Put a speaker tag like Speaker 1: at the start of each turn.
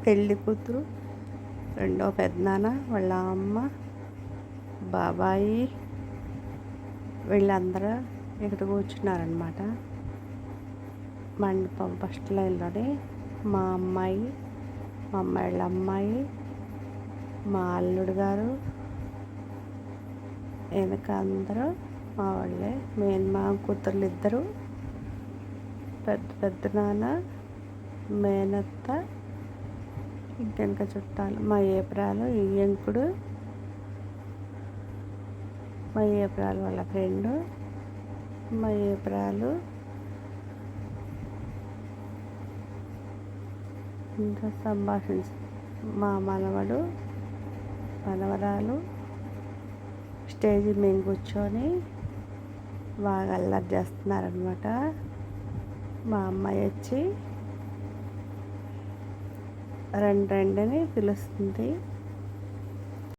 Speaker 1: పెళ్ళి కూతురు, రెండో పెద్దనాన్న, వాళ్ళ అమ్మ, బాబాయి వీళ్ళందరూ ఇక్కడ కూర్చున్నారనమాట. మండపం ఫస్ట్ లైన్లోనే మా అమ్మాయి, మా అమ్మాయి వాళ్ళ అమ్మాయి, మా అల్లుడు గారు, వెనక అందరూ మా వాళ్ళే. మా కూతుర్లు ఇద్దరు, పెద్ద నాన్న, మేనత్త, ఇంకెనక చుట్టాలు, మా ఏప్రాలు, ఇయ్యంకుడు, మా ఏప్రాలు వాళ్ళ ఫ్రెండు, మా ఏప్రాలు, ఇంకా మా మనవడు, మనవరాలు స్టేజీ మేము కూర్చొని బాగా అల్లరి చేస్తున్నారనమాట. మా అమ్మాయి వచ్చి రండి అని పిలుస్తుంది.